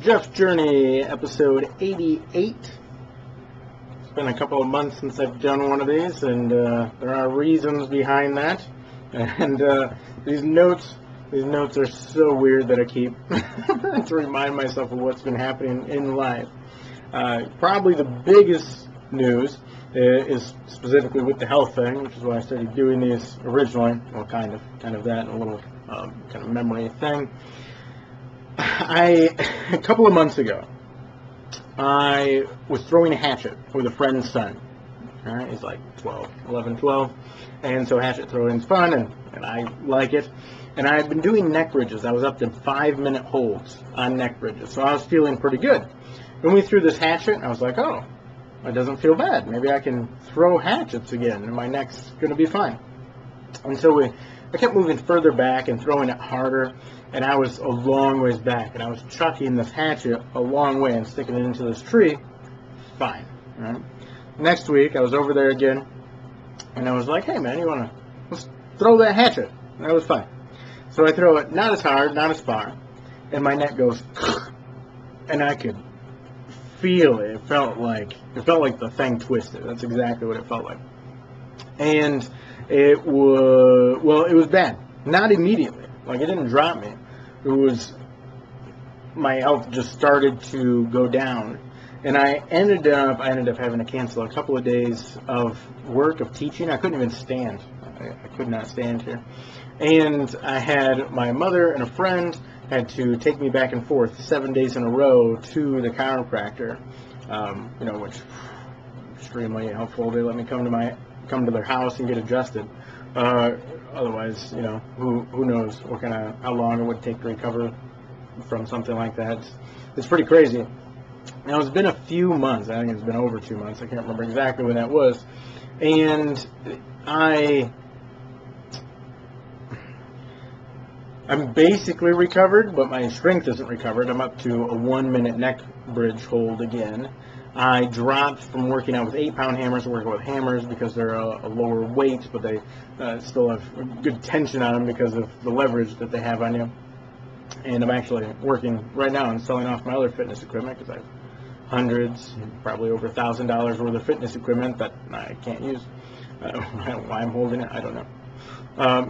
Jeff's Journey, episode 88. It's been a couple of months since I've done one of these, and there are reasons behind that. And these notes are so weird that I keep to remind myself of what's been happening in life. Probably the biggest news is specifically with the health thing, which is why I started doing these originally. Well, kind of that, and a little kind of memory thing. A couple of months ago, I was throwing a hatchet with a friend's son. All right, he's like 11, 12, and so hatchet throwing's fun, and I like it. And I had been doing neck bridges. I was up to 5-minute holds on neck bridges, so I was feeling pretty good. When we threw this hatchet, I was like, oh, it doesn't feel bad. Maybe I can throw hatchets again, and my neck's going to be fine. And so I kept moving further back and throwing it harder, and I was a long ways back, and I was chucking this hatchet a long way and sticking it into this tree. Fine. Right? Next week, I was over there again, and I was like, hey, man, let's throw that hatchet. And that was fine. So I throw it not as hard, not as far, and my neck goes, and I could feel it. It felt like the thing twisted. That's exactly what it felt like. And it was bad. Not immediately. Like, it didn't drop me. My health just started to go down. And I ended up having to cancel a couple of days of work, of teaching. I couldn't even stand. I could not stand here. And I had my mother and a friend had to take me back and forth 7 days in a row to the chiropractor, which extremely helpful. They let me come to their house and get adjusted. Otherwise, who knows how long it would take to recover from something like that. It's pretty crazy. Now, it's been a few months. I think it's been over 2 months. I can't remember exactly when that was. And I'm basically recovered, but my strength isn't recovered. I'm up to a 1-minute neck bridge hold again. I dropped from working out with 8-pound hammers to working with hammers because they're a lower weight, but they still have good tension on them because of the leverage that they have on you. And I'm actually working right now and selling off my other fitness equipment because I have hundreds, probably over $1,000 worth of fitness equipment that I can't use. Why I'm holding it, I don't know.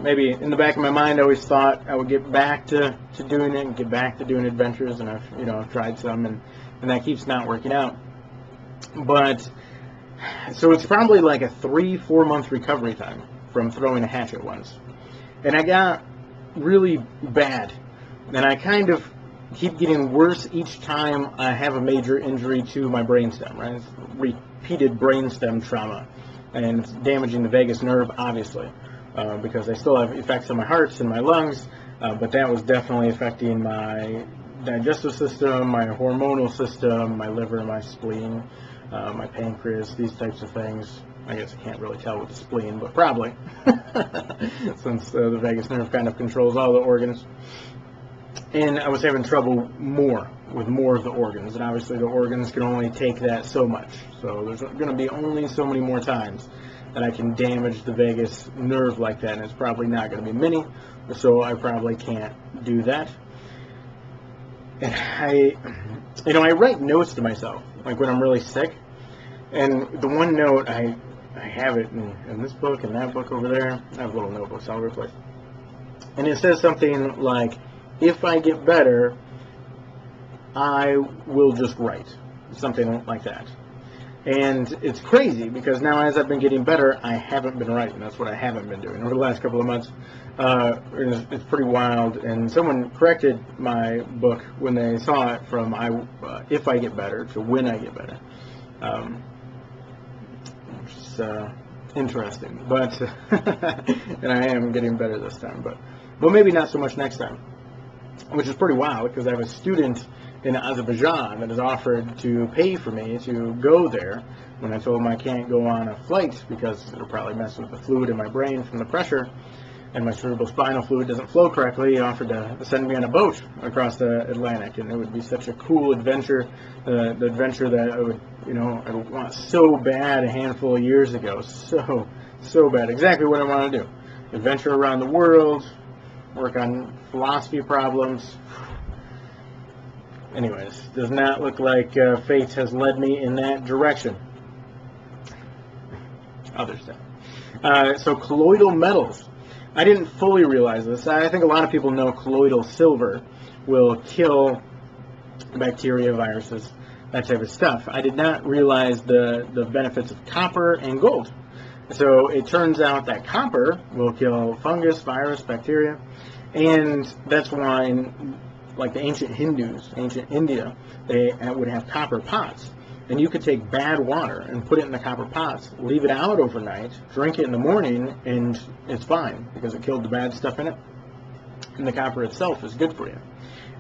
Maybe in the back of my mind, I always thought I would get back to doing it and get back to doing adventures, and I've tried some, and that keeps not working out. But so it's probably like a 3-4 month recovery time from throwing a hatchet once, and I got really bad, and I kind of keep getting worse each time I have a major injury to my brainstem. Right, it's repeated brainstem trauma, and it's damaging the vagus nerve, obviously. Because I still have effects on my heart and my lungs, but that was definitely affecting my digestive system, my hormonal system, my liver, my spleen, my pancreas, these types of things. I guess I can't really tell with the spleen, but probably, since the vagus nerve kind of controls all the organs. And I was having trouble with more of the organs, and obviously the organs can only take that so much. So there's going to be only so many more times that I can damage the vagus nerve like that, and it's probably not going to be many, so I probably can't do that. And I write notes to myself, like when I'm really sick, and the one note, I have it in this book and that book over there. I have little notebooks all over the place. And it says something like, if I get better, I will just write. Something like that. And it's crazy because now as I've been getting better, I haven't been writing. That's what I haven't been doing over the last couple of months. It's pretty wild. And someone corrected my book when they saw it from if I get better to when I get better. Which is interesting. But and I am getting better this time. But maybe not so much next time. Which is pretty wild because I have a student in Azerbaijan that has offered to pay for me to go there when I told him I can't go on a flight because it'll probably mess with the fluid in my brain from the pressure, and my cerebral spinal fluid doesn't flow correctly. He offered to send me on a boat across the Atlantic, and it would be such a cool adventure, the adventure that I would want so bad a handful of years ago, so bad, exactly what I want to do. Adventure around the world, work on philosophy problems. anyways, does not look like fate has led me in that direction. Other stuff. So colloidal metals. I didn't fully realize this. I think a lot of people know colloidal silver will kill bacteria, viruses, that type of stuff. I did not realize the benefits of copper and gold. So it turns out that copper will kill fungus, virus, bacteria, and that's why, like the ancient Hindus, ancient India, they would have copper pots. And you could take bad water and put it in the copper pots, leave it out overnight, drink it in the morning, and it's fine because it killed the bad stuff in it. And the copper itself is good for you.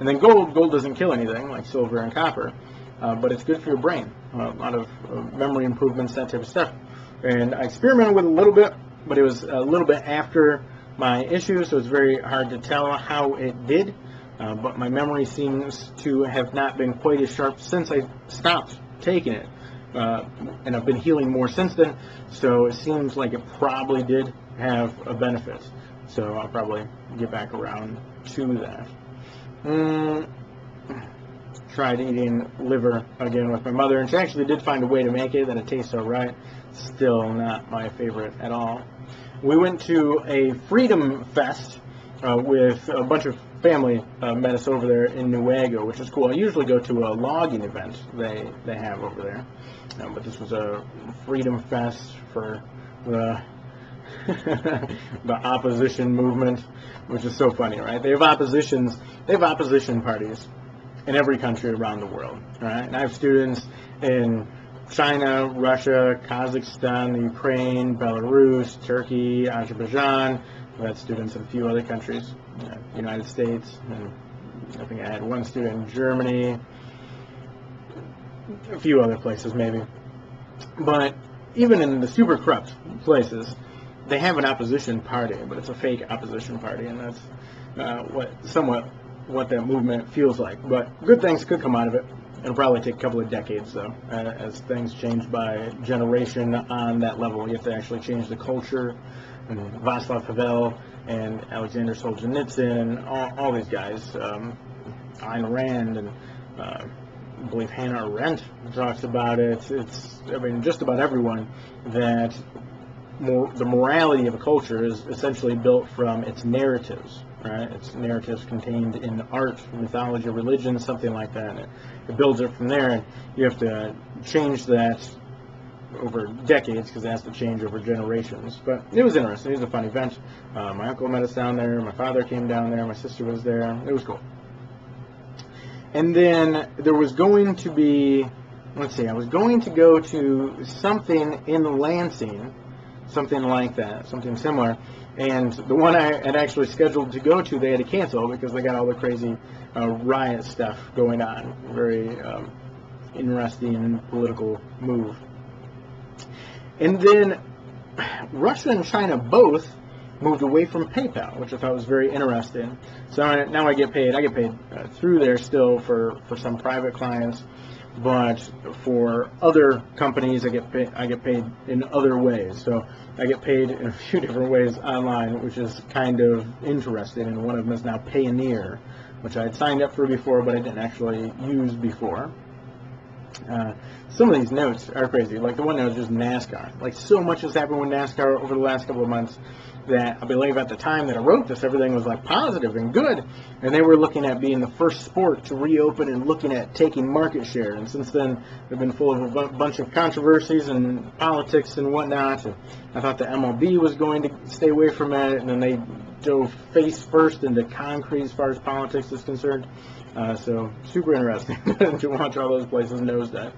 And then gold doesn't kill anything like silver and copper, but it's good for your brain. A lot of memory improvements, that type of stuff. And I experimented with it a little bit, but it was a little bit after my issue, so it's very hard to tell how it did. But my memory seems to have not been quite as sharp since I stopped taking it. And I've been healing more since then, so it seems like it probably did have a benefit. So I'll probably get back around to that. Tried eating liver again with my mother, and she actually did find a way to make it that it tastes alright. Still not my favorite at all. We went to a Freedom Fest with a bunch of family met us over there in Newaygo, which is cool. I usually go to a logging event they have over there, but this was a Freedom Fest for the the opposition movement, which is so funny, right? They have opposition parties in every country around the world, right? And I have students in China, Russia, Kazakhstan, the Ukraine, Belarus, Turkey, Azerbaijan. We had students in a few other countries, United States, and I think I had one student in Germany, a few other places maybe. But even in the super corrupt places, they have an opposition party, but it's a fake opposition party, and that's what that movement feels like. But good things could come out of it. It'll probably take a couple of decades, though, as things change by generation on that level. You have to actually change the culture. And Václav Havel and Alexander Solzhenitsyn, all these guys, Ayn Rand, and I believe Hannah Arendt talks about it. I mean, just about everyone, that the morality of a culture is essentially built from its narratives, right? Its narratives contained in art, mythology, religion, something like that. And it builds it from there, and you have to change that over decades because it has to change over generations. But it was interesting. It was a fun event. My uncle met us down there. My father came down there. My sister was there. It was cool. And then there was going to be, I was going to go to something in Lansing, something like that, something similar. And the one I had actually scheduled to go to, they had to cancel because they got all the crazy riot stuff going on. Very interesting political move. And then Russia and China both moved away from PayPal, which I thought was very interesting. So now I get paid. I get paid through there still for some private clients, but for other companies, I get paid in other ways. So I get paid in a few different ways online, which is kind of interesting. And one of them is now Payoneer, which I had signed up for before, but I didn't actually use before. Some of these notes are crazy. Like the one note is just NASCAR. Like so much has happened with NASCAR over the last couple of months that I believe at the time that I wrote this, everything was like positive and good. And they were looking at being the first sport to reopen and looking at taking market share. And since then, they've been full of a bunch of controversies and politics and whatnot. And I thought the MLB was going to stay away from it. And then they dove face first into concrete as far as politics is concerned. So super interesting to watch all those places nosedive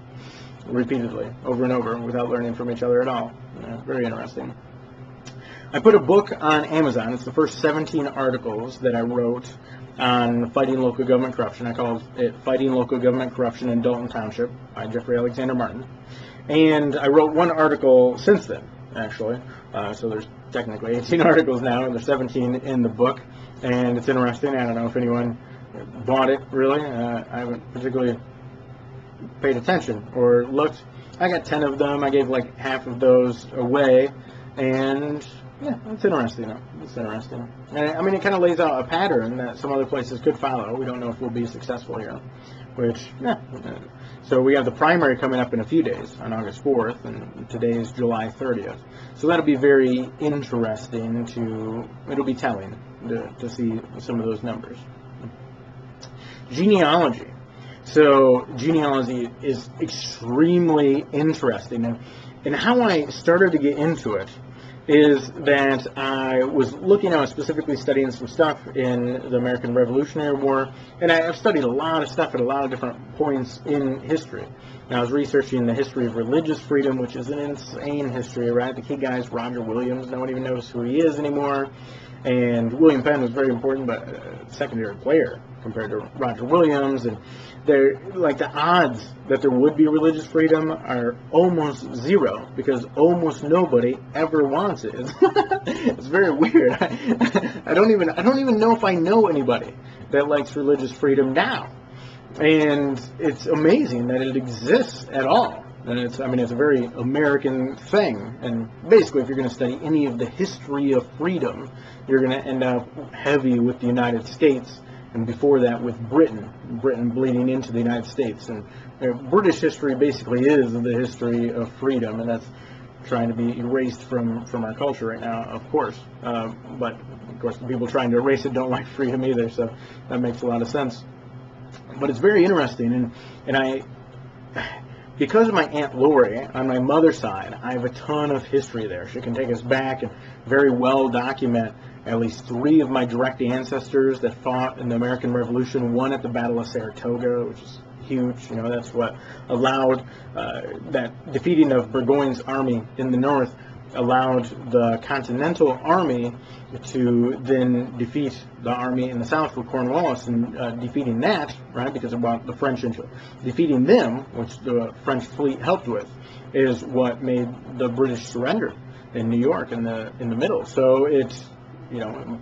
repeatedly, over and over, without learning from each other at all. Very interesting. I put a book on Amazon. It's the first 17 articles that I wrote on fighting local government corruption. I called it Fighting Local Government Corruption in Dalton Township by Jeffrey Alexander Martin. And I wrote one article since then, actually. So there's technically 18 articles now, and there's 17 in the book. And it's interesting. I don't know if anyone bought it, really. I haven't particularly paid attention or looked. I got 10 of them. I gave like half of those away. And Yeah, that's interesting, though. It's interesting. And, I mean, it kind of lays out a pattern that some other places could follow. We don't know if we'll be successful here. Which, yeah. So we have the primary coming up in a few days, on August 4th, and today is July 30th. So that'll be very interesting it'll be telling to see some of those numbers. Genealogy. So genealogy is extremely interesting. And how I started to get into it is that I was I was specifically studying some stuff in the American Revolutionary War, and I've studied a lot of stuff at a lot of different points in history. And I was researching the history of religious freedom, which is an insane history, right? The key guy is Roger Williams. No one even knows who he is anymore. And William Penn was very important, but a secondary player compared to Roger Williams. And they're like the odds that there would be religious freedom are almost zero because almost nobody ever wants it. It's very weird. I don't even know if I know anybody that likes religious freedom now. And it's amazing that it exists at all. And it's a very American thing. And basically, if you're going to study any of the history of freedom, you're going to end up heavy with the United States, and before that with Britain bleeding into the United States. And British history basically is the history of freedom, and that's trying to be erased from our culture right now, of course. But, of course, the people trying to erase it don't like freedom either, so that makes a lot of sense. But it's very interesting, and because of my Aunt Lori, on my mother's side, I have a ton of history there. She can take us back and very well document at least 3 of my direct ancestors that fought in the American Revolution, one at the Battle of Saratoga, which is huge. That's what allowed that defeating of Burgoyne's army in the north allowed the Continental Army to then defeat the army in the south with Cornwallis, and defeating that, right, because of what the French into it. Defeating them, which the French fleet helped with, is what made the British surrender in New York in the middle. So it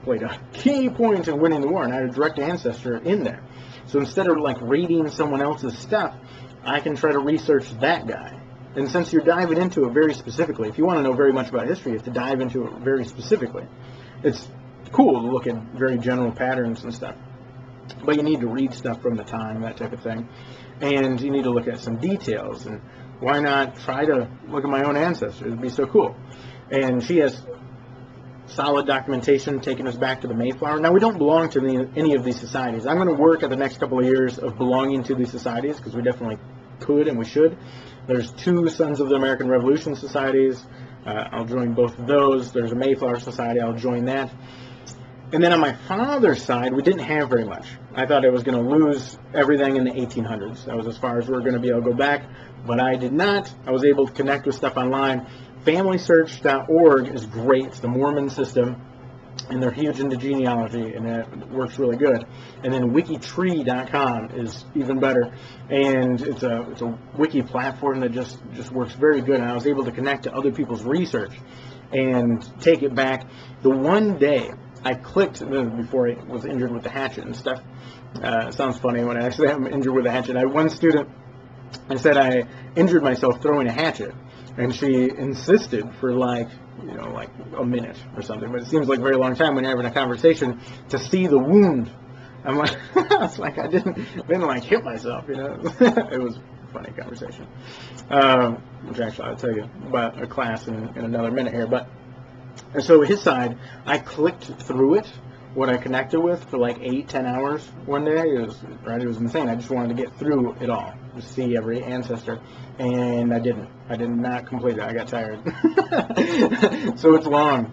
played a key point in winning the war, and I had a direct ancestor in there. So instead of like reading someone else's stuff, I can try to research that guy. And since you're diving into it very specifically, if you want to know very much about history, you have to dive into it very specifically. It's cool to look at very general patterns and stuff, but you need to read stuff from the time, that type of thing. And you need to look at some details, and why not try to look at my own ancestors? It'd be so cool. And she has solid documentation taking us back to the Mayflower. Now, we don't belong to any of these societies. I'm going to work at the next couple of years of belonging to these societies, because we definitely could and we should. There's 2 Sons of the American Revolution societies. I'll join both of those. There's a Mayflower Society. I'll join that. And then on my father's side, we didn't have very much. I thought I was going to lose everything in the 1800s. That was as far as we were going to be able to go back, but I did not. I was able to connect with stuff online. FamilySearch.org is great. It's the Mormon system, and they're huge into genealogy, and it works really good. And then Wikitree.com is even better, and it's a wiki platform that just works very good. And I was able to connect to other people's research and take it back. The one day I clicked, before I was injured with the hatchet and stuff. It sounds funny when I actually am injured with a hatchet. I had one student, I said I injured myself throwing a hatchet, and she insisted for like a minute or something, but it seems like a very long time when you're having a conversation to see the wound. I'm like, it's like I didn't like hit myself, It was a funny conversation. Which actually I'll tell you about a class in another minute here, but. And so his side, I clicked through it, what I connected with, for like 8-10 hours one day. It was insane. I just wanted to get through it all, to see every ancestor, and I didn't. I did not complete it. I got tired. So it's long,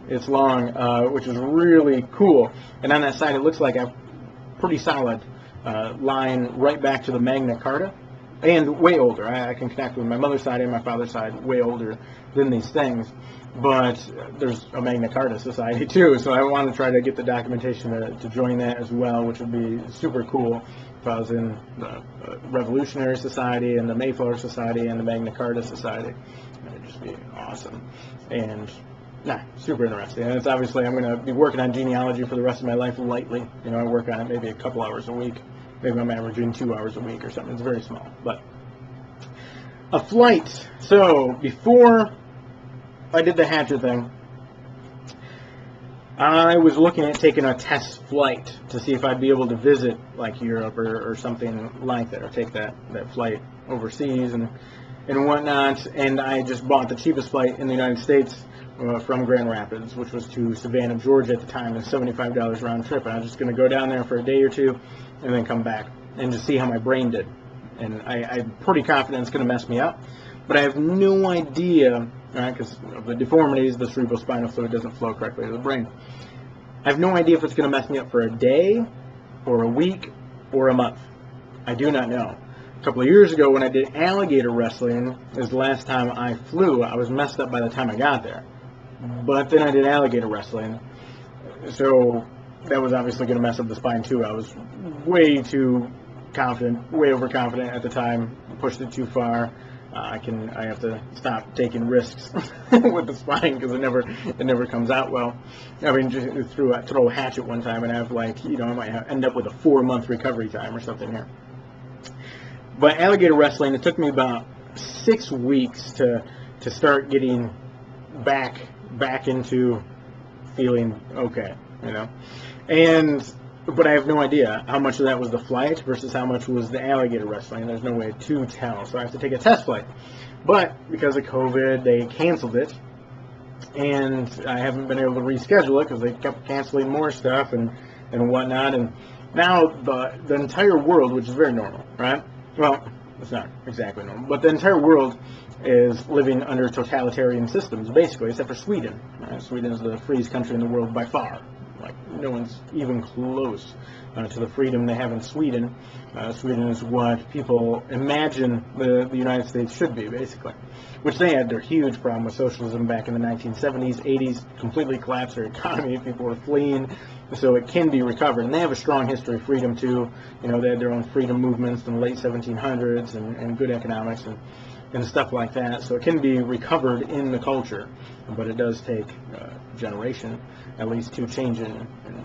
which is really cool. And on that side, it looks like a pretty solid line right back to the Magna Carta, and way older. I can connect with my mother's side and my father's side, way older than these things. But there's a Magna Carta Society too, so I want to try to get the documentation to join that as well, which would be super cool if I was in the Revolutionary Society and the Mayflower Society and the Magna Carta Society. It would just be awesome. And super interesting. And it's obviously, I'm going to be working on genealogy for the rest of my life lightly. I work on it maybe a couple hours a week. Maybe I'm averaging 2 hours a week or something. It's very small. But a flight. So before I did the hatchet thing, I was looking at taking a test flight to see if I'd be able to visit like Europe or something like that, or take that flight overseas and whatnot. And I just bought the cheapest flight in the United States from Grand Rapids, which was to Savannah, Georgia at the time, and $75 round trip. And I was just going to go down there for a day or two and then come back and just see how my brain did. And I'm pretty confident it's going to mess me up, but I have no idea, right, because of the deformities, the cerebrospinal fluid doesn't flow correctly to the brain. I have no idea if it's going to mess me up for a day, or a week, or a month. I do not know. A couple of years ago when I did alligator wrestling, is the last time I flew. I was messed up by the time I got there. But then I did alligator wrestling, so that was obviously going to mess up the spine too. I was way too confident, way overconfident at the time, pushed it too far. I have to stop taking risks with the spine because it never comes out well. I mean, just throw a hatchet one time and have I might end up with a 4-month recovery time or something here. But alligator wrestling, it took me about 6 weeks to start getting back into feeling okay, But I have no idea how much of that was the flight versus how much was the alligator wrestling. There's no way to tell, so I have to take a test flight. But because of COVID, they canceled it, and I haven't been able to reschedule it because they kept canceling more stuff and whatnot. And now the entire world, which is very normal, right? Well, it's not exactly normal, but the entire world is living under totalitarian systems, basically, except for Sweden. Right? Sweden is the freest country in the world by far. Like, no one's even close to the freedom they have in Sweden. Sweden is what people imagine the United States should be, basically. Which they had their huge problem with socialism back in the 1970s, 80s, completely collapsed their economy. People were fleeing, so it can be recovered. And they have a strong history of freedom, too. They had their own freedom movements in the late 1700s and good economics and stuff like that. So it can be recovered in the culture, but it does take a generation at least to change it. And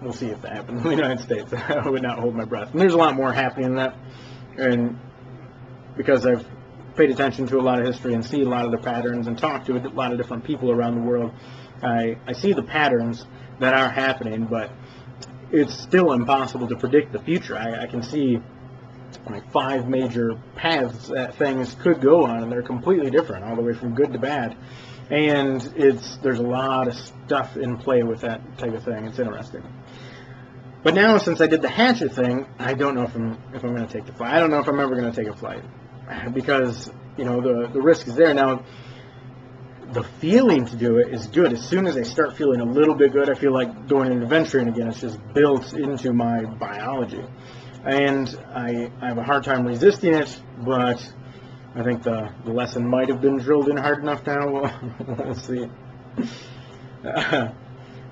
we'll see if that happens in the United States. I would not hold my breath. And there's a lot more happening in that. And because I've paid attention to a lot of history and see a lot of the patterns and talk to a lot of different people around the world, I see the patterns that are happening, but it's still impossible to predict the future. I can see 5 major paths that things could go on, and they're completely different, all the way from good to bad. And there's a lot of stuff in play with that type of thing. It's interesting. But now, since I did the hatchet thing, I don't know if I'm going to take the flight. I don't know if I'm ever going to take a flight because the risk is there. Now, the feeling to do it is good. As soon as I start feeling a little bit good, I feel like going and adventuring again. It's just built into my biology. And I have a hard time resisting it, but I think the lesson might have been drilled in hard enough now. We'll see.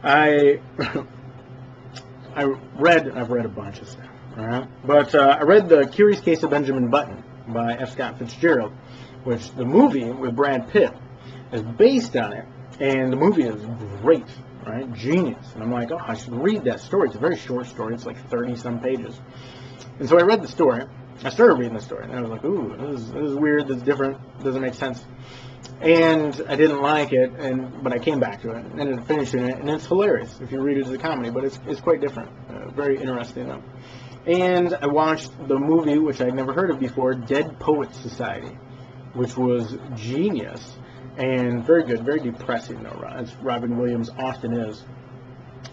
I've read a bunch of stuff, all right? But I read The Curious Case of Benjamin Button by F. Scott Fitzgerald, which the movie with Brad Pitt is based on it, and the movie is great, right? Genius. And I'm like, oh, I should read that story. It's a very short story. It's like 30-some pages. And so I read the story. I started reading the story, and I was like, ooh, this is weird, this is different, doesn't make sense. And I didn't like it, but I came back to it, and ended up finishing it, and it's hilarious if you read it as a comedy, but it's quite different, very interesting, though. And I watched the movie, which I'd never heard of before, Dead Poets Society, which was genius, and very good, very depressing, though, as Robin Williams often is.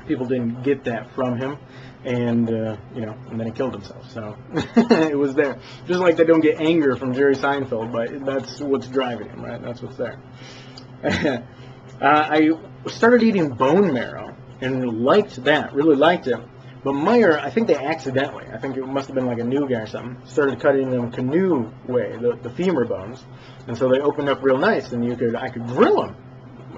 People didn't get that from him, and and then he killed himself. So it was there. Just like they don't get anger from Jerry Seinfeld, but that's what's driving him, right? That's what's there. I started eating bone marrow and liked that, really liked it. But Meyer, I think they accidentally, I think it must have been like a new guy or something, started cutting them canoe way, the femur bones, and so they opened up real nice, and I could grill them,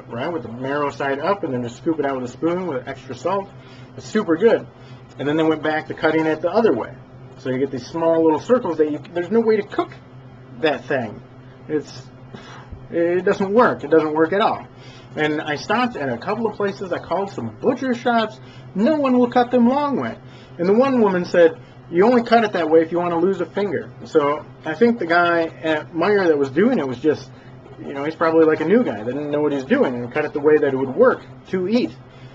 right, with the marrow side up, and then just scoop it out with a spoon with extra salt. It's super good. And then they went back to cutting it the other way. So you get these small little circles that there's no way to cook that thing. It doesn't work. It doesn't work at all. And I stopped at a couple of places. I called some butcher shops. No one will cut them long way. And the one woman said, you only cut it that way if you want to lose a finger. So I think the guy at Meyer that was doing it was just, he's probably like a new guy that didn't know what he's doing and cut it the way that it would work to eat.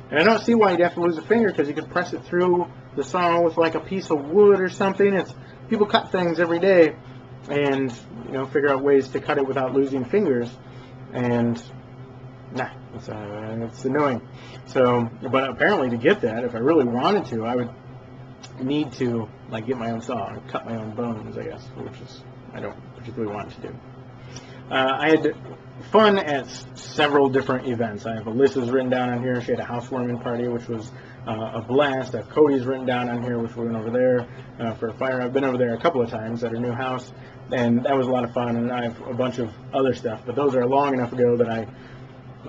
And I don't see why you'd have to lose a finger, because you could press it through the saw with like a piece of wood or something. People cut things every day, and figure out ways to cut it without losing fingers. And nah, it's annoying. So, but apparently to get that, if I really wanted to, I would need to like get my own saw and cut my own bones, I guess, which is I don't particularly want to do. I had fun at several different events. I have Alyssa's written down on here. She had a housewarming party, which was a blast. I have Cody's written down on here, which we went over there for a fire. I've been over there a couple of times at her new house, and that was a lot of fun. And I have a bunch of other stuff, but those are long enough ago that I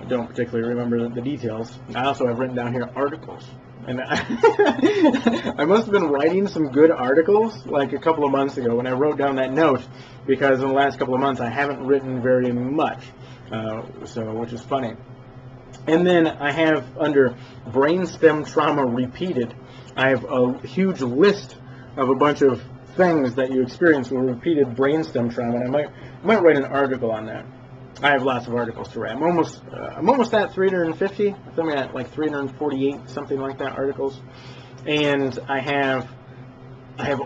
don't particularly remember the details. I also have written down here articles. And I must have been writing some good articles like a couple of months ago when I wrote down that note, because in the last couple of months I haven't written very much, which is funny. And then I have under brainstem trauma repeated, I have a huge list of a bunch of things that you experience with repeated brainstem trauma, and I might write an article on that. I have lots of articles to write. I'm almost at 350. I think I'm at like 348, something like that, articles. And I have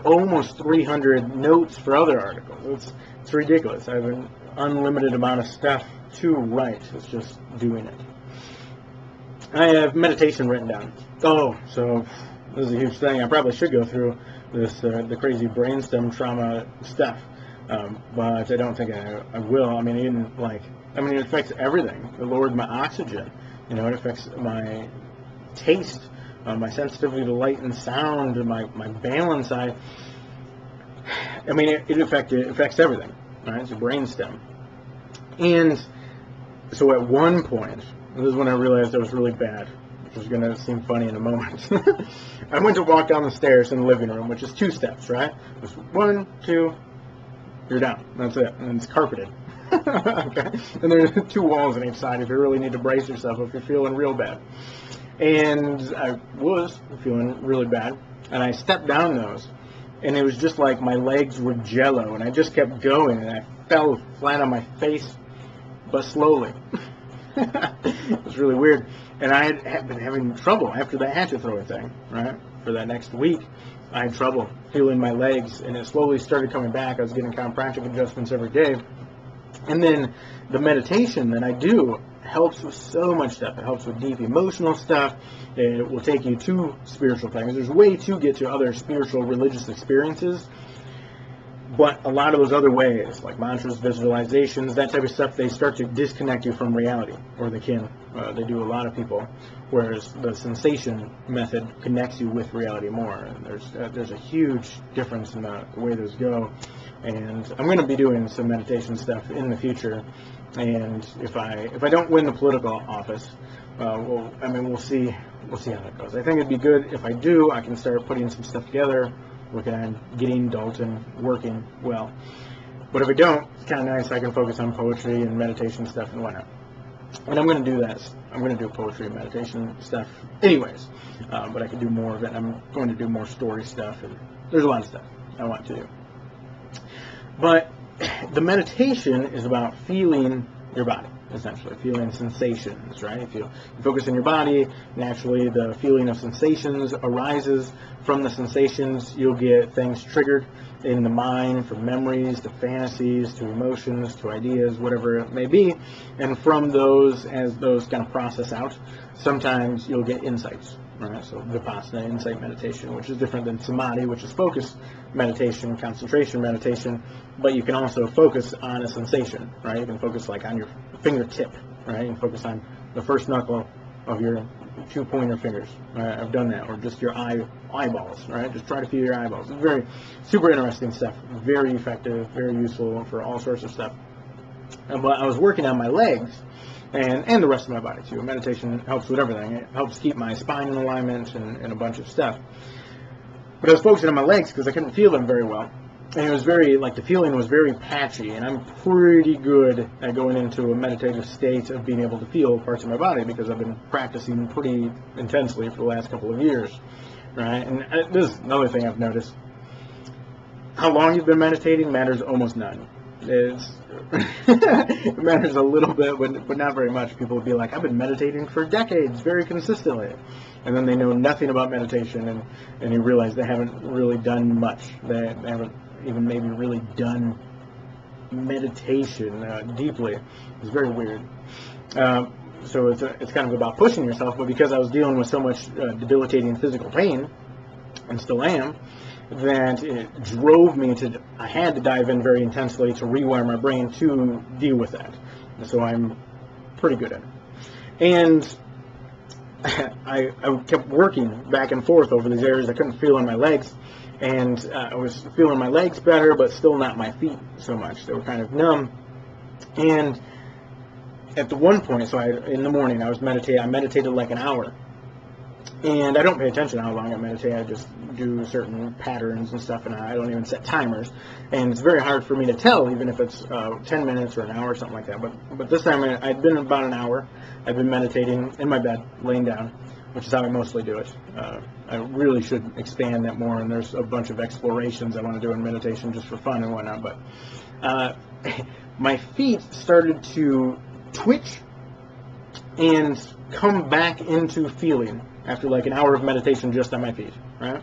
almost 300 notes for other articles. It's ridiculous. I have an unlimited amount of stuff to write. It's just doing it. I have meditation written down. Oh, so this is a huge thing. I probably should go through this the crazy brainstem trauma stuff. But I don't think I will. I mean, it affects everything. It lowered my oxygen. It affects my taste, my sensitivity to light and sound, my balance. It affects everything. Right? It's a brainstem. And so at one point, this is when I realized I was really bad, which is going to seem funny in a moment. I went to walk down the stairs in the living room, which is 2 steps, right? It was 1, 2. You're down. That's it. And it's carpeted. Okay? And there's 2 walls on each side if you really need to brace yourself if you're feeling real bad. And I was feeling really bad. And I stepped down those. And it was just like my legs were jello. And I just kept going. And I fell flat on my face, but slowly. It was really weird. And I had been having trouble after the hatchet throwing thing, right? For that next week. I had trouble feeling my legs, and it slowly started coming back. I was getting chiropractic adjustments every day. And then the meditation that I do helps with so much stuff. It helps with deep emotional stuff. It will take you to spiritual things. There's a way to get to other spiritual, religious experiences. But a lot of those other ways, like mantras, visualizations, that type of stuff, they start to disconnect you from reality, or they can. They do a lot of people, whereas the sensation method connects you with reality more. And there's a huge difference in the way those go. And I'm going to be doing some meditation stuff in the future. And if I don't win the political office, we'll see how that goes. I think it'd be good if I do. I can start putting some stuff together, working on getting Dalton working well. But if I don't, it's kind of nice. I can focus on poetry and meditation stuff and whatnot. And I'm going to do that. I'm going to do poetry and meditation stuff anyways. But I can do more of it. I'm going to do more story stuff. And there's a lot of stuff I want to do. But the meditation is about feeling your body, essentially, feeling sensations, right? If you focus on your body, naturally the feeling of sensations arises. From the sensations, you'll get things triggered in the mind, from memories to fantasies to emotions to ideas, whatever it may be. And from those, as those kind of process out, sometimes you'll get insights, right? So vipassana, insight meditation, which is different than samadhi, which is focus meditation, concentration meditation. But you can also focus on a sensation, right? You can focus like on your fingertip, right? You can focus on the first knuckle of your 2 pointer fingers. I've done that, or just your eyeballs, right? Just try to feel your eyeballs. It's very super interesting stuff, very effective, very useful for all sorts of stuff. But I was working on my legs and the rest of my body too. Meditation helps with everything. It helps keep my spine in alignment and a bunch of stuff. But I was focusing on my legs because I couldn't feel them very well. And it was the feeling was very patchy, and I'm pretty good at going into a meditative state of being able to feel parts of my body because I've been practicing pretty intensely for the last couple of years, right? And this is another thing I've noticed. How long you've been meditating matters almost none. it matters a little bit, but not very much. People would be like, I've been meditating for decades, very consistently. And then they know nothing about meditation, and you realize they haven't really done much. They haven't even maybe really done meditation deeply. It's very weird. So it's kind of about pushing yourself, but because I was dealing with so much debilitating physical pain, and still am, that it drove me to, I had to dive in very intensely to rewire my brain to deal with that. And so I'm pretty good at it. And I kept working back and forth over these areas I couldn't feel in my legs, and I was feeling my legs better, but still not my feet so much. They were kind of numb. And at the one point, so in the morning, I meditated like an hour. And I don't pay attention to how long I meditate. I just do certain patterns and stuff, and I don't even set timers. And it's very hard for me to tell, even if it's 10 minutes or an hour or something like that. But this time, I'd been about an hour. I've been meditating in my bed, laying down, which is how I mostly do it. I really should expand that more, and there's a bunch of explorations I want to do in meditation just for fun and whatnot. But my feet started to twitch and come back into feeling after like an hour of meditation just on my feet, right?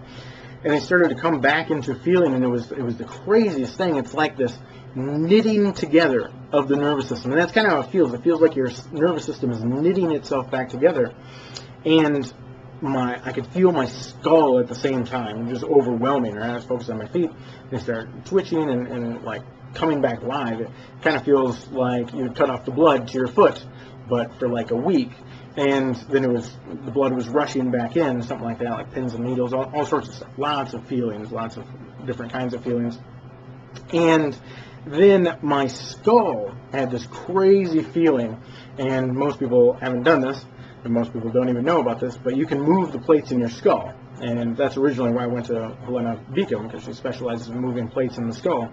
And they started to come back into feeling, and it was the craziest thing. It's like this knitting together of the nervous system, and that's kind of how it feels. It feels like your nervous system is knitting itself back together, and I could feel my skull at the same time, just overwhelming. Right? I was focused on my feet. They start twitching and like coming back live. It kind of feels like you cut off the blood to your foot, but for like a week. And then the blood was rushing back in, something like that, like pins and needles, all sorts of stuff. Lots of feelings, lots of different kinds of feelings. And then my skull had this crazy feeling, and most people haven't done this, and most people don't even know about this, but you can move the plates in your skull. And that's originally why I went to Helena Beacom, because she specializes in moving plates in the skull.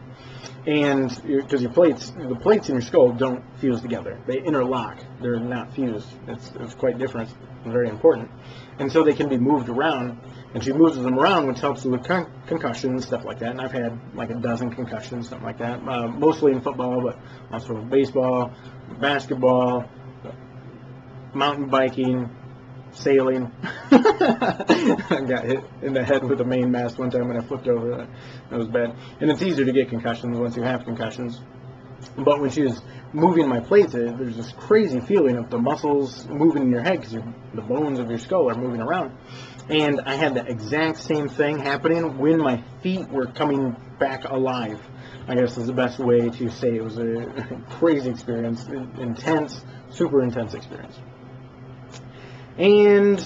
And because the plates in your skull don't fuse together. They interlock. They're not fused. It's quite different and very important. And so they can be moved around. And she moves them around, which helps with concussions, stuff like that. And I've had like a dozen concussions, something like that. Mostly in football, but also baseball, basketball, mountain biking, sailing. I got hit in the head with a main mast one time when I flipped over. That was bad. And it's easier to get concussions once you have concussions. But when she was moving my plates, there's this crazy feeling of the muscles moving in your head because the bones of your skull are moving around. And I had the exact same thing happening when my feet were coming back alive. I guess is the best way to say it. It was a crazy experience, intense, super intense experience. And,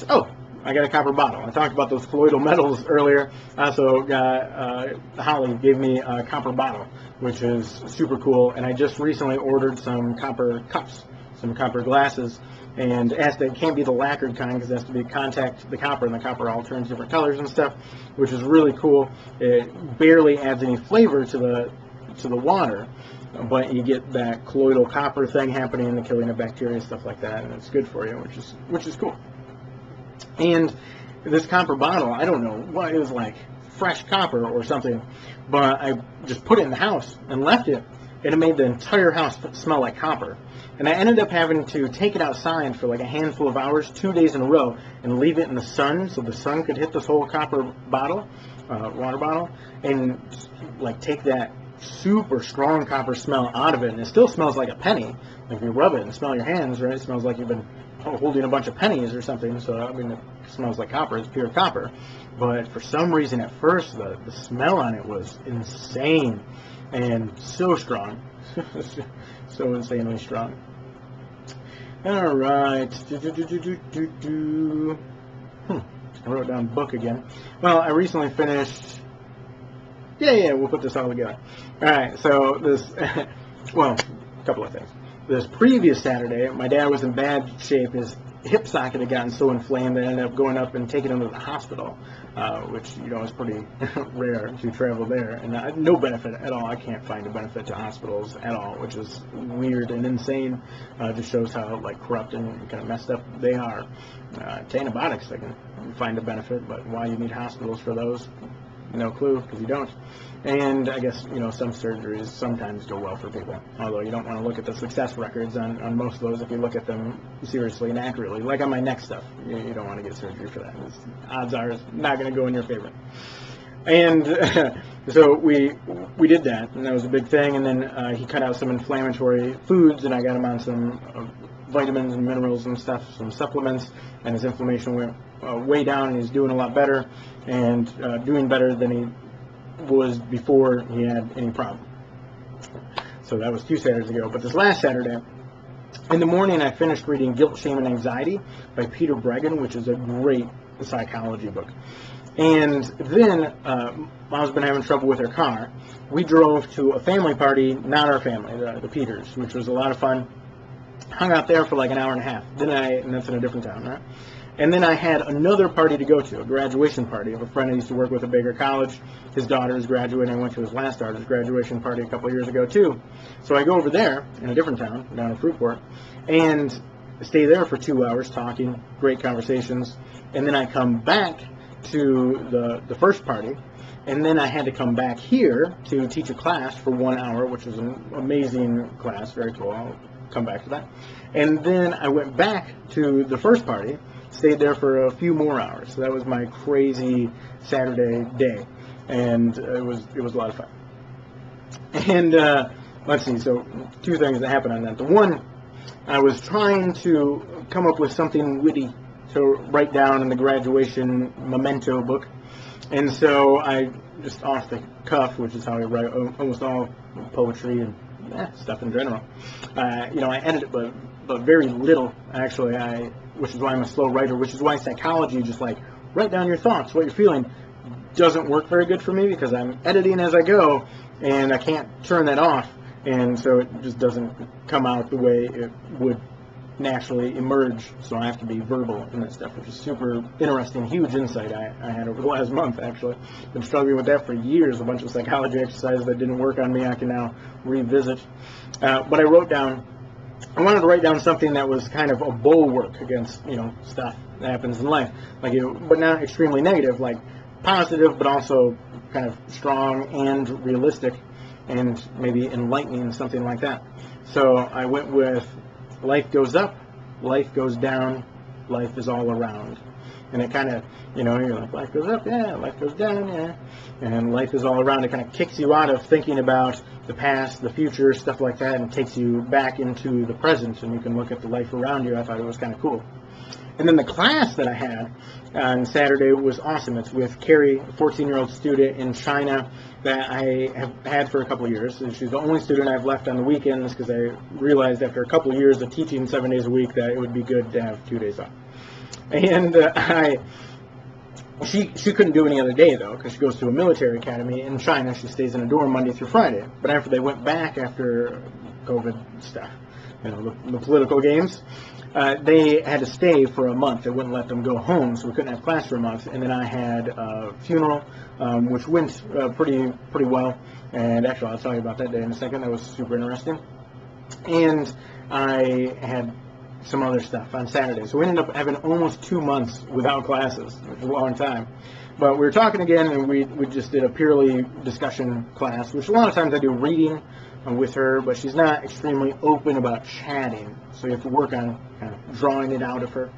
I got a copper bottle. I talked about those colloidal metals earlier. I also got, Holly gave me a copper bottle, which is super cool. And I just recently ordered some copper cups, some copper glasses. And asked that it can't be the lacquered kind because it has to be contact the copper, and the copper all turns different colors and stuff, which is really cool. It barely adds any flavor to the water, but you get that colloidal copper thing happening, the killing of bacteria, stuff like that, and it's good for you, which is cool. And this copper bottle, I don't know what it was, like fresh copper or something, but I just put it in the house and left it, and it made the entire house smell like copper. And I ended up having to take it outside for like a handful of hours, 2 days in a row, and leave it in the sun so the sun could hit this whole copper bottle, water bottle, and like take that super strong copper smell out of it. And it still smells like a penny. If you rub it and smell your hands, right, it smells like you've been holding a bunch of pennies or something. So, I mean, it smells like copper. It's pure copper. But for some reason, at first, the smell on it was insane and so strong. So insanely strong. All right. I wrote down book again. Well, I recently finished. Yeah, we'll put this all together. All right. So this, well, a couple of things. This previous Saturday, my dad was in bad shape. His hip socket had gotten so inflamed that I ended up going up and taking him to the hospital, which, is pretty rare to travel there. And no benefit at all. I can't find a benefit to hospitals at all, which is weird and insane. Just shows how, corrupt and kind of messed up they are. To antibiotics, I can find a benefit, but why you need hospitals for those, no clue, because you don't. And I guess, some surgeries sometimes go well for people, although you don't want to look at the success records on most of those if you look at them seriously and accurately. Like on my neck stuff, you don't want to get surgery for that. Odds are it's not going to go in your favor. And so we did that, and that was a big thing. And then he cut out some inflammatory foods, and I got him on some vitamins and minerals and stuff, some supplements, and his inflammation went way down, and he's doing a lot better, and doing better than he was before he had any problem. So that was 2 Saturdays ago. But this last Saturday, in the morning, I finished reading Guilt, Shame, and Anxiety by Peter Bregan, which is a great psychology book. And then, Mom's been having trouble with her car. We drove to a family party, not our family, the Peters, which was a lot of fun. Hung out there for like an hour and a half. And that's in a different town, right? And then I had another party to go to, a graduation party of a friend I used to work with at Baker College. His daughter is graduating. I went to his last daughter's graduation party a couple of years ago, too. So I go over there in a different town, down in Fruitport, and stay there for 2 hours talking, great conversations. And then I come back to the first party, and then I had to come back here to teach a class for 1 hour, which was an amazing class, very cool. I'll come back to that. And then I went back to the first party, stayed there for a few more hours. So that was my crazy Saturday day, and it was a lot of fun. And let's see, so 2 things that happened on that. The one, I was trying to come up with something witty to write down in the graduation memento book, and so I just off the cuff, which is how I write almost all poetry and stuff in general. I edit it, but very little actually. Which is why I'm a slow writer. Which is why psychology, just like write down your thoughts, what you're feeling, doesn't work very good for me because I'm editing as I go, and I can't turn that off, and so it just doesn't come out the way it would naturally emerge. So I have to be verbal in that stuff, which is super interesting, huge insight I had over the last month, actually. Been struggling with that for years, a bunch of psychology exercises that didn't work on me I can now revisit. But I wanted to write down something that was kind of a bulwark against, stuff that happens in life. But not extremely negative, like positive, but also kind of strong and realistic and maybe enlightening, something like that. So I went with life goes up, life goes down, life is all around. And it kind of, you're like, life goes up, yeah, life goes down, yeah. And life is all around. It kind of kicks you out of thinking about the past, the future, stuff like that, and takes you back into the present, and you can look at the life around you. I thought it was kind of cool. And then the class that I had on Saturday was awesome. It's with Carrie, a 14-year-old student in China that I have had for a couple of years. And she's the only student I've left on the weekends because I realized after a couple of years of teaching 7 days a week that it would be good to have 2 days off. And she couldn't do any other day, though, because she goes to a military academy in China. She stays in a dorm Monday through Friday. But after they went back after COVID stuff, the political games, they had to stay for a month. They wouldn't let them go home, so we couldn't have class for a month. And then I had a funeral, which went pretty well. And actually, I'll tell you about that day in a second. That was super interesting. And I had some other stuff on Saturday. So we ended up having almost 2 months without classes, which is a long time. But we were talking again, and we just did a purely discussion class, which a lot of times I do reading with her, but she's not extremely open about chatting. So you have to work on kind of drawing it out of her.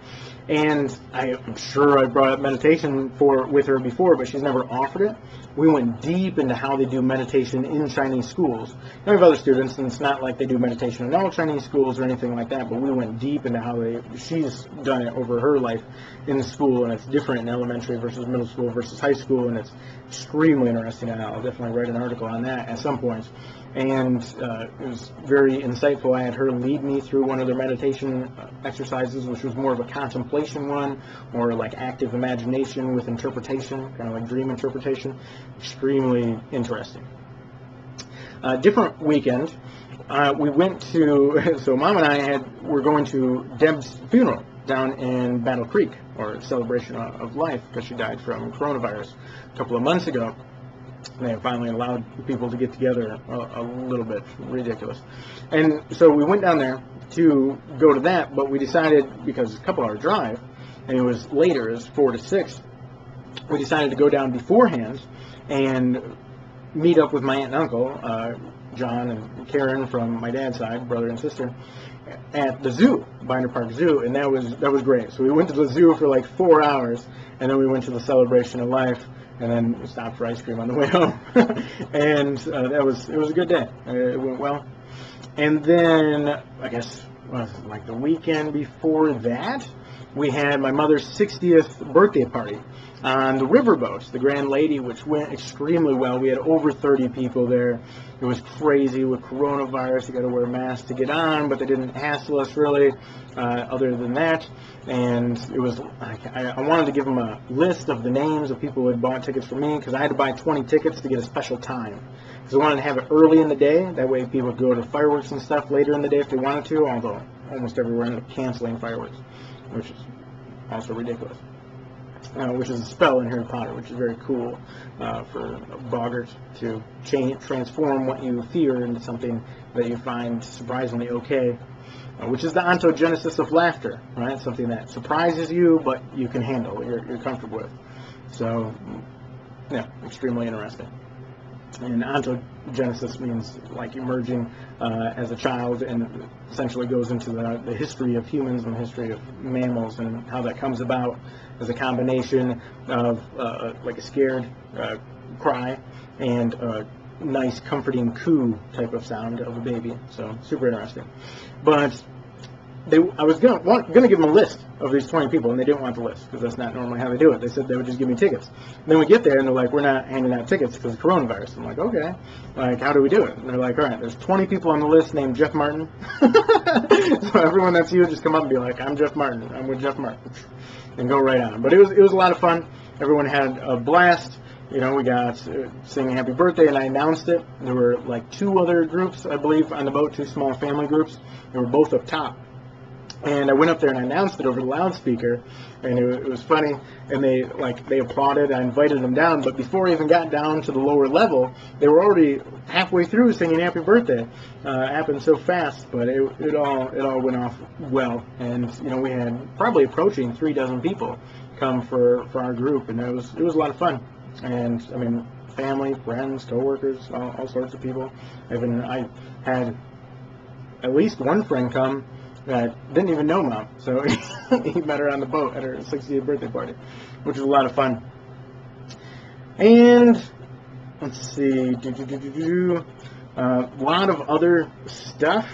And I'm sure I brought up meditation with her before, but she's never offered it. We went deep into how they do meditation in Chinese schools. I have other students, and it's not like they do meditation in all Chinese schools or anything like that, but we went deep into how she's done it over her life in school, and it's different in elementary versus middle school versus high school, and it's extremely interesting, and I'll definitely write an article on that at some point. And it was very insightful. I had her lead me through one of their meditation exercises, which was more of a contemplation one, or like active imagination with interpretation, kind of like dream interpretation. Extremely interesting. Different weekend. We went to, so Mom and I were going to Deb's funeral down in Battle Creek, or celebration of life, because she died from coronavirus a couple of months ago. They finally allowed people to get together a little bit. Ridiculous. And so we went down there to go to that, but we decided, because it's a couple-hour drive, and it was later, it was 4 to 6, we decided to go down beforehand and meet up with my aunt and uncle, John and Karen from my dad's side, brother and sister, at the zoo, Binder Park Zoo, and that was great. So we went to the zoo for like 4 hours, and then we went to the Celebration of Life, and then we stopped for ice cream on the way home. And it was a good day. It went well. And then I guess like the weekend before that, we had my mother's 60th birthday party on the riverboat, the Grand Lady, which went extremely well. We had over 30 people there. It was crazy with coronavirus. You got to wear a mask to get on, but they didn't hassle us really other than that. And it was, I wanted to give them a list of the names of people who had bought tickets for me, because I had to buy 20 tickets to get a special time. Because I wanted to have it early in the day. That way people would go to fireworks and stuff later in the day if they wanted to, although almost everywhere ended up canceling fireworks, which is also ridiculous. Which is a spell in Harry Potter, which is very cool for a boggart to transform what you fear into something that you find surprisingly okay, which is the ontogenesis of laughter, right? Something that surprises you, but you can handle, you're comfortable with. So, yeah, extremely interesting. And ontogenesis means like emerging as a child, and essentially goes into the history of humans and the history of mammals, and how that comes about as a combination of like a scared cry and a nice comforting coo type of sound of a baby. So super interesting. But I was gonna give them a list of these 20 people, and they didn't want the list, because that's not normally how they do it. They said they would just give me tickets. And then we get there, and they're like, we're not handing out tickets because of coronavirus. I'm like, okay. Like, how do we do it? And they're like, all right, there's 20 people on the list named Jeff Martin. So everyone that's you, just come up and be like, I'm Jeff Martin. I'm with Jeff Martin. And go right on. But it was a lot of fun. Everyone had a blast. You know, we got singing happy birthday, and I announced it. There were like 2 other groups, I believe, on the boat, 2 small family groups. They were both up top. And I went up there and I announced it over the loudspeaker, and it was funny, and they applauded. I invited them down, but before I even got down to the lower level, they were already halfway through singing happy birthday. It happened so fast, but it all went off well. And you know, we had probably approaching 36 people come for our group, and it was a lot of fun. And I mean, family, friends, coworkers, all sorts of people. I had at least one friend come that didn't even know Mom, so he met her on the boat at her 60th birthday party, which was a lot of fun. And let's see, a lot of other stuff,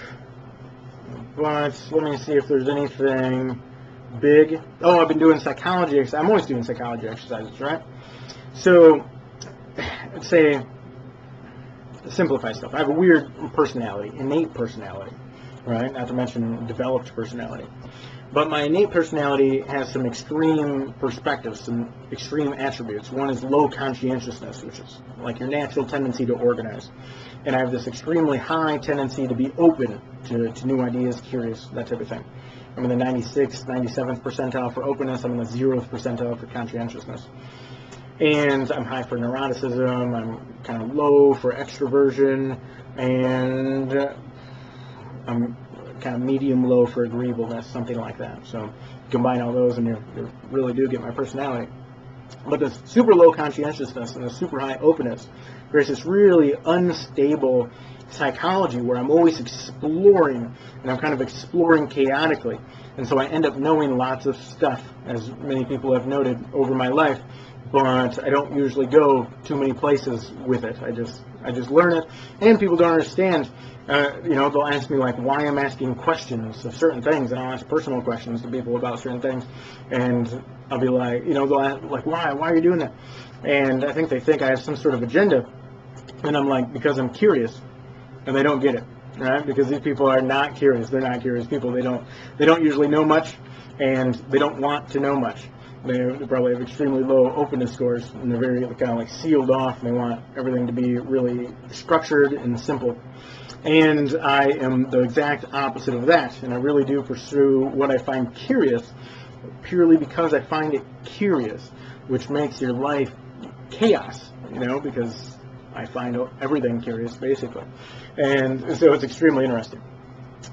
but let me see if there's anything big. Oh, I've been doing psychology exercises. I'm always doing psychology exercises, right? So, let's say, simplify stuff. I have a weird personality, innate personality. Right? Not to mention developed personality. But my innate personality has some extreme perspectives, some extreme attributes. One is low conscientiousness, which is like your natural tendency to organize. And I have this extremely high tendency to be open to new ideas, curious, that type of thing. I'm in the 96th, 97th percentile for openness. I'm in the 0th percentile for conscientiousness. And I'm high for neuroticism. I'm kind of low for extroversion. And I'm kind of medium-low for agreeableness, something like that. So combine all those, and you really do get my personality. But this super low conscientiousness and the super high openness creates this really unstable psychology where I'm always exploring, and I'm kind of exploring chaotically. And so I end up knowing lots of stuff, as many people have noted over my life, but I don't usually go too many places with it. I just learn it, and people don't understand. You know, they'll ask me like why I'm asking questions of certain things, and I'll ask personal questions to people about certain things, and I'll be like, you know, they'll ask like why are you doing that? And I think they think I have some sort of agenda, and I'm like, because I'm curious, and they don't get it, right? Because these people are not curious. They're not curious people. They don't usually know much, and they don't want to know much. They probably have extremely low openness scores, and they're very kind of like sealed off, and they want everything to be really structured and simple. And I am the exact opposite of that, and I really do pursue what I find curious purely because I find it curious, which makes your life chaos, you know, because I find everything curious, basically. And so it's extremely interesting.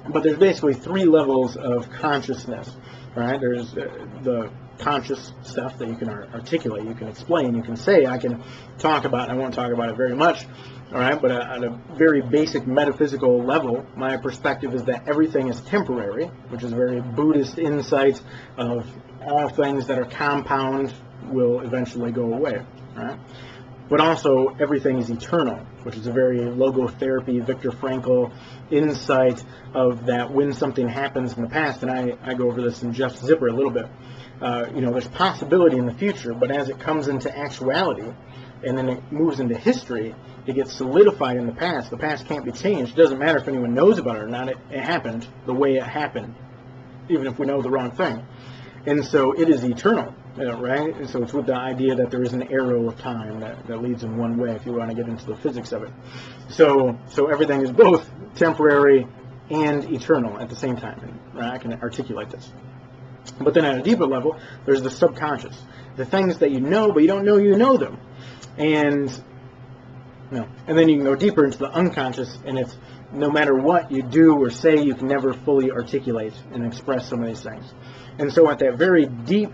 But there's basically 3 levels of consciousness, right? There's the conscious stuff that you can articulate, you can explain, you can say, I can talk about, and I won't talk about it very much, all right, but at a very basic metaphysical level, my perspective is that everything is temporary, which is a very Buddhist insight of all things that are compound will eventually go away, all right? But also everything is eternal, which is a very logotherapy, Viktor Frankl insight of that when something happens in the past, and I go over this in Jeff's Zipper a little bit, there's possibility in the future, but as it comes into actuality, and then it moves into history, it gets solidified in the past. The past can't be changed. It doesn't matter if anyone knows about it or not. It happened the way it happened, even if we know the wrong thing. And so it is eternal, right? And so it's with the idea that there is an arrow of time that leads in one way, if you want to get into the physics of it. So everything is both temporary and eternal at the same time. And I can articulate this. But then at a deeper level, there's the subconscious. The things that you know, but you don't know you know them. And then you can go deeper into the unconscious, and it's no matter what you do or say, you can never fully articulate and express some of these things. And so at that very deep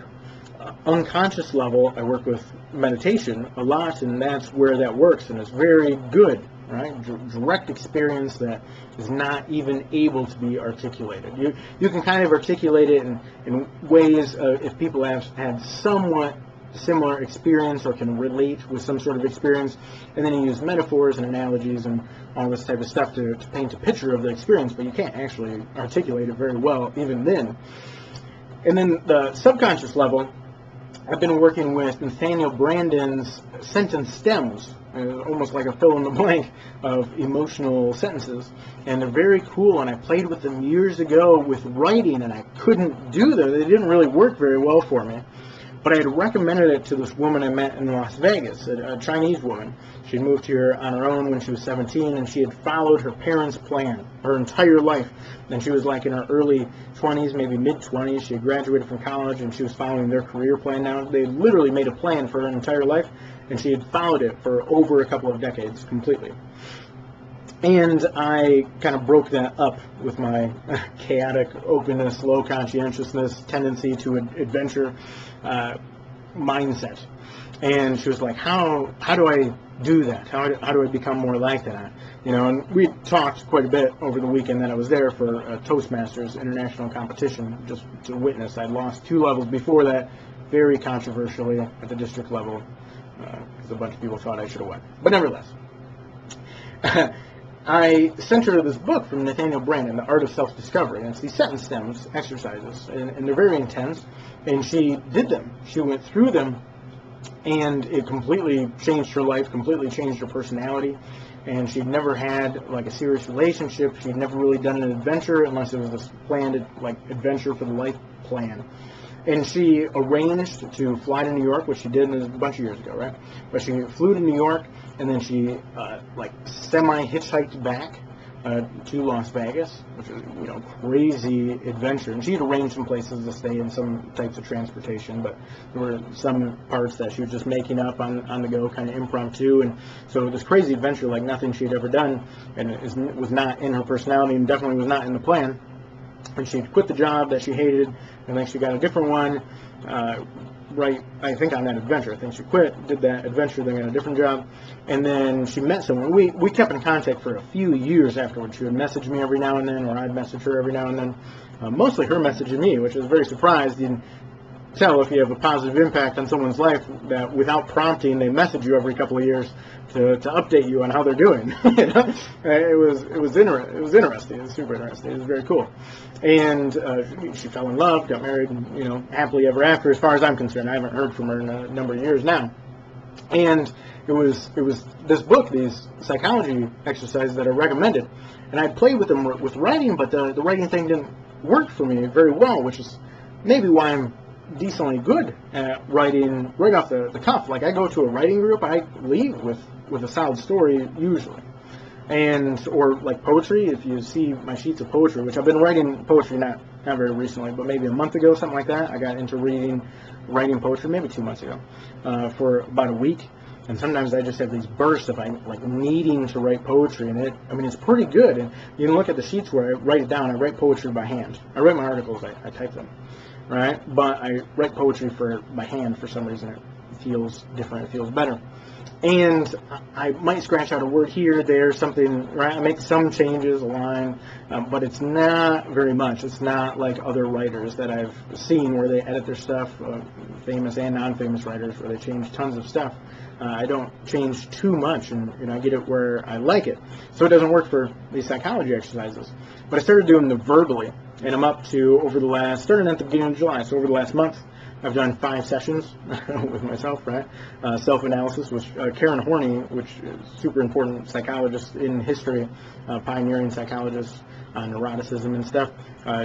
unconscious level, I work with meditation a lot, and that's where that works, and it's very good, right? Direct experience that is not even able to be articulated. You can kind of articulate it in ways if people have had somewhat similar experience or can relate with some sort of experience, and then you use metaphors and analogies and all this type of stuff to paint a picture of the experience, but you can't actually articulate it very well even then. And then the subconscious level, I've been working with Nathaniel Branden's sentence stems, almost like a fill-in-the-blank of emotional sentences, and they're very cool, and I played with them years ago with writing, and I couldn't do them. They didn't really work very well for me. But I had recommended it to this woman I met in Las Vegas, a Chinese woman. She'd moved here on her own when she was 17, and she had followed her parents' plan her entire life. And she was like in her early 20s, maybe mid-20s. She had graduated from college, and she was following their career plan now. They literally made a plan for her entire life, and she had followed it for over a couple of decades completely. And I kind of broke that up with my chaotic openness, low conscientiousness, tendency to adventure mindset. And she was like, how do I do that? How do I become more like that? And we talked quite a bit over the weekend that I was there for a Toastmasters international competition, just to witness. I'd lost 2 levels before that, very controversially at the district level, because a bunch of people thought I should have won. But nevertheless. I sent her this book from Nathaniel Branden, The Art of Self-Discovery, and it's these sentence stems exercises, and they're very intense, and she did them. She went through them, and it completely changed her life, completely changed her personality, and she'd never had, like, a serious relationship. She'd never really done an adventure unless it was this planned, like, adventure for the life plan. And she arranged to fly to New York, which she did a bunch of years ago, right? But she flew to New York, and then she, semi-hitchhiked back to Las Vegas, which is, crazy adventure. And she had arranged some places to stay in, some types of transportation, but there were some parts that she was just making up on the go, kind of impromptu. And so this crazy adventure, like nothing she had ever done, and it was not in her personality, and definitely was not in the plan. And she quit the job that she hated, and then she got a different one, I think on that adventure. I think she quit, did that adventure, then got a different job, and then she met someone. We kept in contact for a few years afterwards. She would message me every now and then, or I'd message her every now and then. Mostly her messaging me, which I was very surprised. You can tell if you have a positive impact on someone's life that without prompting, they message you every couple of years to update you on how they're doing. It was interesting. It was super interesting. It was very cool. And she fell in love, got married, happily ever after, as far as I'm concerned. I haven't heard from her in a number of years now. And it was this book, these psychology exercises that I recommended, and I played with them with writing, but the writing thing didn't work for me very well, which is maybe why I'm decently good at writing right off the cuff. Like, I go to a writing group, I leave with a solid story usually. Or like poetry, if you see my sheets of poetry, which I've been writing poetry not very recently, but maybe a month ago, something like that. I got into writing poetry maybe 2 months ago, for about a week. And sometimes I just have these bursts of like needing to write poetry, and it's pretty good. And you can look at the sheets where I write it down. I write poetry by hand. I write my articles, I type them. right? But I write poetry by hand for some reason. It feels different. It feels better. And I might scratch out a word here, there, something, right? I make some changes, a line, but it's not very much. It's not like other writers that I've seen where they edit their stuff, famous and non-famous writers, where they change tons of stuff. I don't change too much, and I get it where I like it. So it doesn't work for these psychology exercises. But I started doing them verbally, and I'm up to, starting at the beginning of July, so over the last month, I've done 5 sessions with myself, right? Self-analysis, which Karen Horney, which is super important psychologist in history, pioneering psychologist on neuroticism and stuff.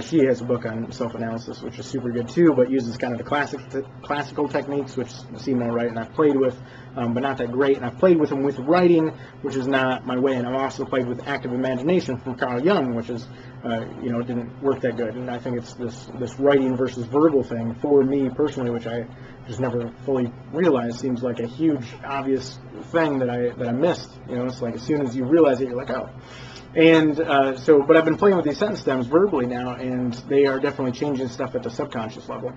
She has a book on self-analysis, which is super good too, but uses kind of the classical techniques, which seem all right, and I've played with, but not that great. And I've played with them with writing, which is not my way. And I've also played with active imagination from Carl Jung, which is, didn't work that good. And I think it's this writing versus verbal thing for me personally, which I just never fully realized. Seems like a huge, obvious thing that I missed. It's like as soon as you realize it, you're like, oh. And but I've been playing with these sentence stems verbally now, and they are definitely changing stuff at the subconscious level.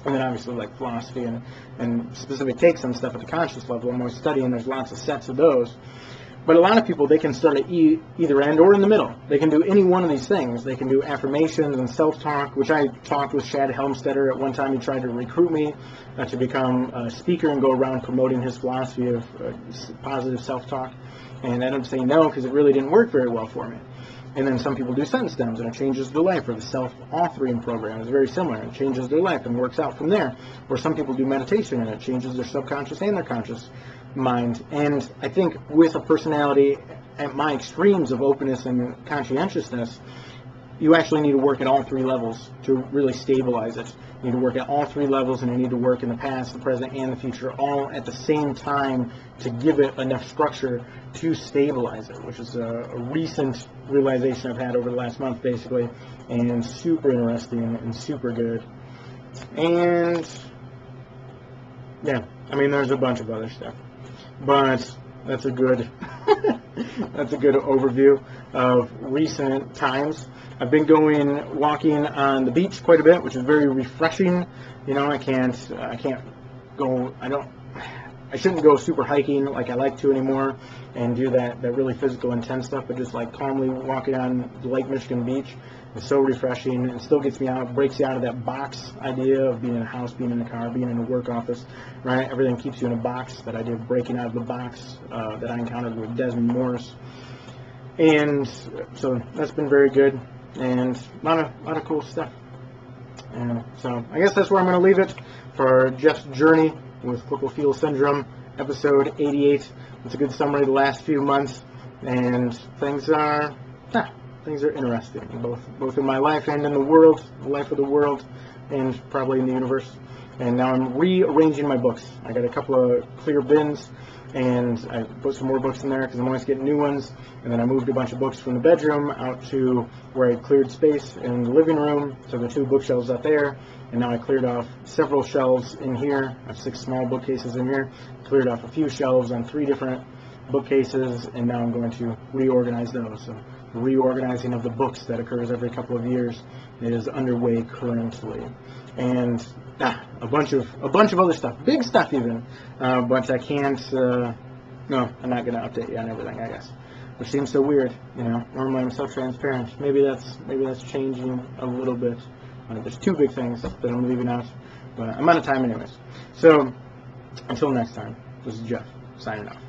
And then obviously like philosophy and specific takes on stuff at the conscious level. I'm always studying. There's lots of sets of those. But a lot of people, they can start at either end or in the middle. They can do any one of these things. They can do affirmations and self-talk, which I talked with Shad Helmstetter at one time. He tried to recruit me to become a speaker and go around promoting his philosophy of positive self-talk. And I ended up saying no because it really didn't work very well for me. And then some people do sentence stems, and it changes their life. Or the self-authoring program is very similar. It changes their life and works out from there. Or some people do meditation, and it changes their subconscious and their conscious mind. And I think with a personality at my extremes of openness and conscientiousness, you actually need to work at all 3 levels to really stabilize it. You need to work at all 3 levels, and you need to work in the past, the present, and the future, all at the same time to give it enough structure to stabilize it, which is a recent realization I've had over the last month, basically, and super interesting and super good. And, yeah, I mean, there's a bunch of other stuff. But that's a good overview of recent times. I've been walking on the beach quite a bit, which is very refreshing. I shouldn't go super hiking like I like to anymore and do that really physical intense stuff, but just like calmly walking on the Lake Michigan beach is so refreshing. It still gets me out, breaks you out of that box idea of being in a house, being in a car, being in a work office, right? Everything keeps you in a box. That idea of breaking out of the box that I encountered with Desmond Morris. And so that's been very good, and a lot of cool stuff. And so I guess that's where I'm going to leave it for Jeff's journey with corporal fetal syndrome, episode 88. It's a good summary of the last few months, and things are interesting, both in my life and in the world, the life of the world, and probably in the universe. And now I'm rearranging my books. I got a couple of clear bins, and I put some more books in there because I'm always getting new ones. And then I moved a bunch of books from the bedroom out to where I cleared space in the living room, so the 2 bookshelves out there. And now I cleared off several shelves in here. I have 6 small bookcases in here. Cleared off a few shelves on 3 different bookcases, and now I'm going to reorganize those. So the reorganizing of the books that occurs every couple of years is underway currently. And a bunch of other stuff, big stuff even, but I can't. No, I'm not going to update you on everything, I guess, which seems so weird. Normally I'm so transparent. Maybe that's changing a little bit. There's 2 big things that I'm leaving out, but I'm out of time anyways. So until next time, this is Jeff signing off.